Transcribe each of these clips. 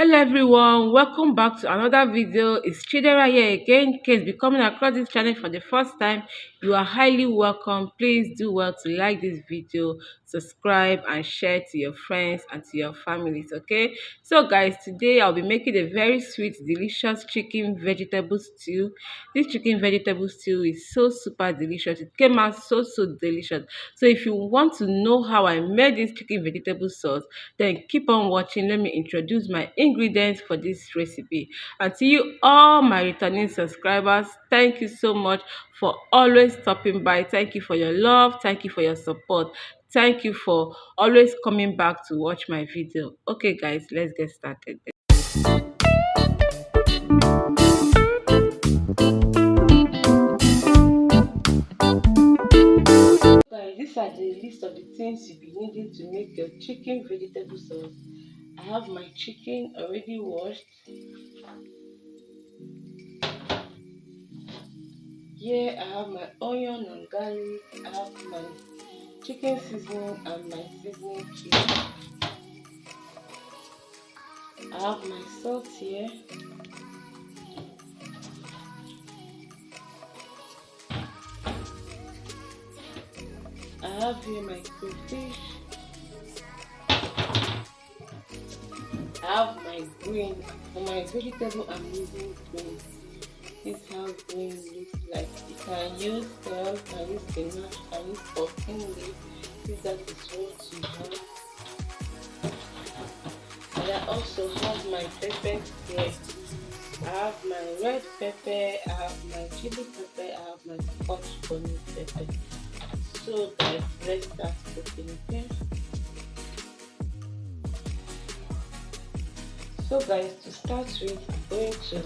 Hello everyone, welcome back to another video. It's Chidera here again. In case you're coming across this channel for the first time, you are highly welcome. Please do well to like this video, subscribe and share to your friends and to your families, okay? So guys, today I'll be making a very sweet, delicious chicken vegetable stew. This chicken vegetable stew is so super delicious. It came out so delicious. So if you want to know how I made this chicken vegetable sauce, then keep on watching. Let me introduce my ingredients for this recipe. And to you all my returning subscribers, thank you so much for always stopping by. Thank you for your love. Thank you for your support. Thank you for always coming back to watch my video. Okay guys, let's get started. Guys, these are the list of the things you'll be needing to make your chicken vegetable sauce. I have my chicken already washed. Here I have my onion and garlic. I have my chicken seasoning and my seasoning cube. I have my salt here. I have here my crayfish. I have my green. For my vegetable I'm using green. This is how green looks like. You can use kale, you can use spinach, you can use pumpkin leaf. If that is what you have. And I also have my peppers here. I have my red pepper, I have my chili pepper, I have my scotch bonnet pepper. So guys, let's start cooking, okay? So guys, to start with, I'm going to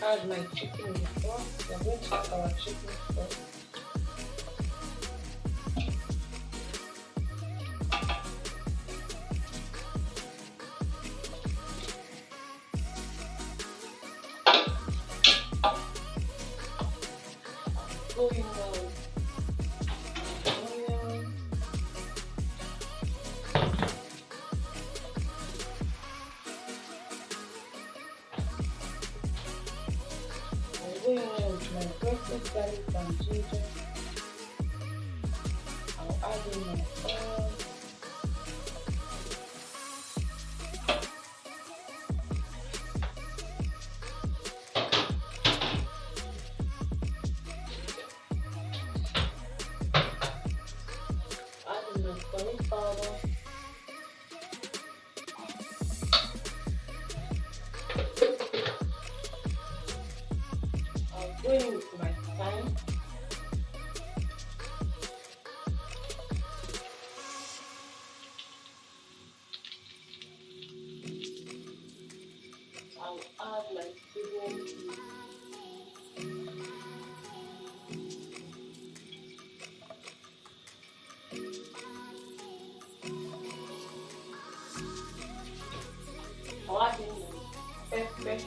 add my chicken in first. We're going to add our chicken first. Going on onion. I'm going on with my grated garlic and ginger. I'll add in my oil. Add in my curry powder. I'll go in with my thyme. I'll add my seasoning cube. I'll add in my pepper.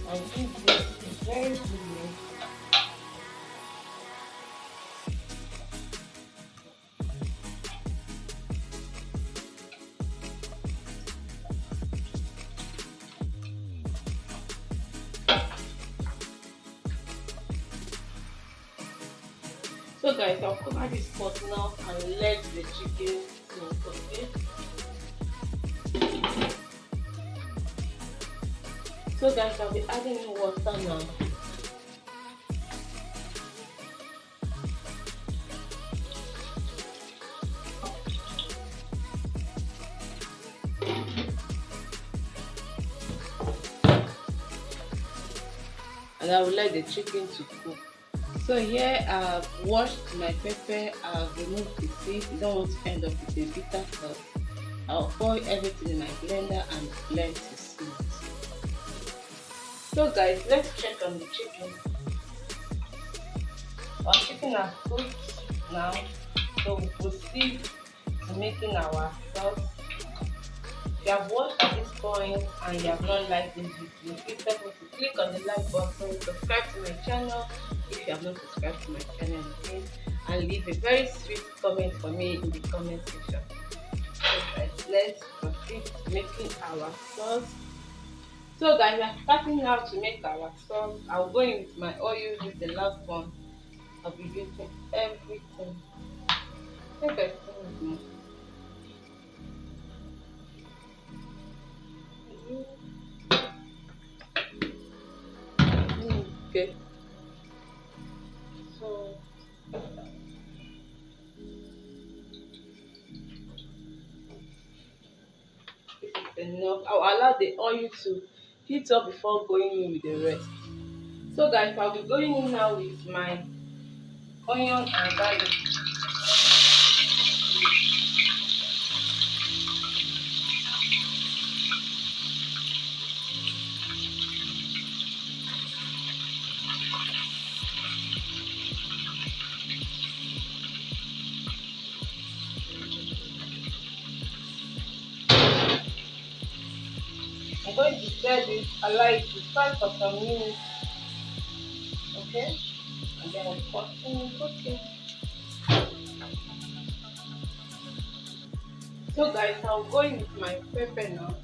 I'll give this a very good mix. So guys, I'll cover this pot now and let the chicken cook, okay? So guys, I'll be adding in water now. And I will let the chicken to cook. So here I've washed my pepper, I've removed the seeds. You don't want to end up with a bitter sauce. I'll pour everything in my blender and blend to smooth. So guys, let's check on the chicken. Our chicken are cooked now. So we proceed to making our sauce. If you have watched at this point and you have not liked this video, please help me to click on the like button, subscribe to my channel if you have not subscribed to my channel again, and leave a very sweet comment for me in the comment section. So guys, let's proceed to making our sauce. So guys, we are starting now to make our sauce. I'll go in with my oil, with the last one. I'll be using everything. I think I think more. Okay. So this is enough. I'll allow the oil to heat up before going in with the rest. So guys, I'll be going in now with my onion and garlic. I'm going to stir this, allow it to fry for some minutes, okay? And then we'll continue cooking. So guys, I'll go in with my pepper now.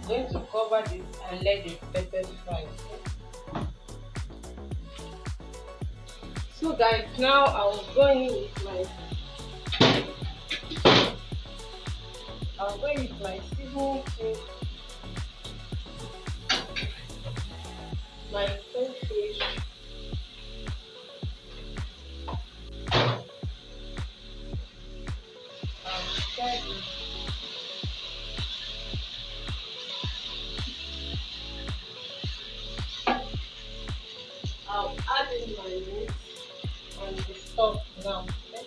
I'm going to cover this and let the pepper fry, okay? So guys, now I'll go in with my seasoning cube, my crayfish, and stir it. I'll add in my meat and the stock now, okay?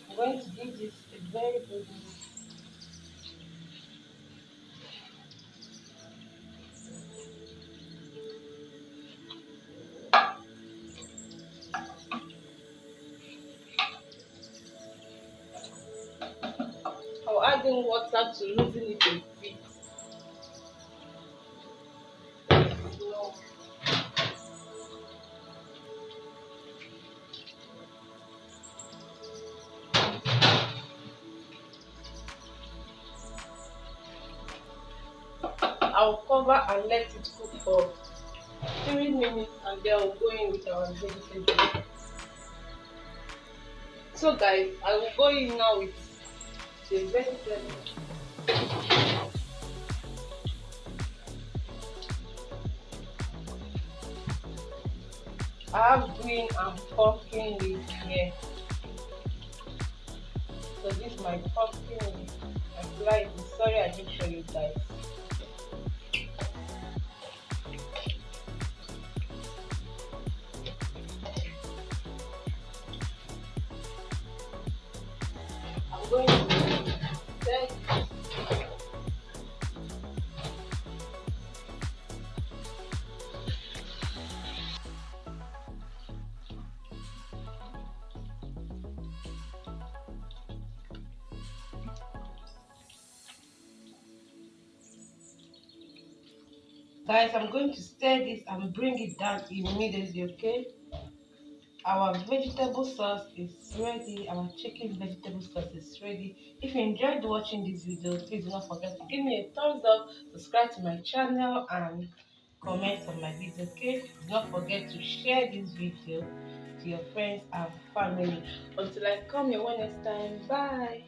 I'm going to give this a very good mix. I'll add in water to loosen it a bit. No. I'll cover and let it cook for 3 minutes, and then we'll go in with our vegetables. So guys, I will go in now with the vegetables. I have green and pumpkin leaf here. So this is my pumpkin leaf. Apply it. Sorry I didn't show you guys. I'm going to set. Guys, I'm going to stir this and bring it down immediately, okay? Our vegetable sauce is ready. Our chicken vegetable sauce is ready. If you enjoyed watching this video, please do not forget to give me a thumbs up, subscribe to my channel, and comment on my video, okay? Do not forget to share this video to your friends and family. Until I come your one next time, bye.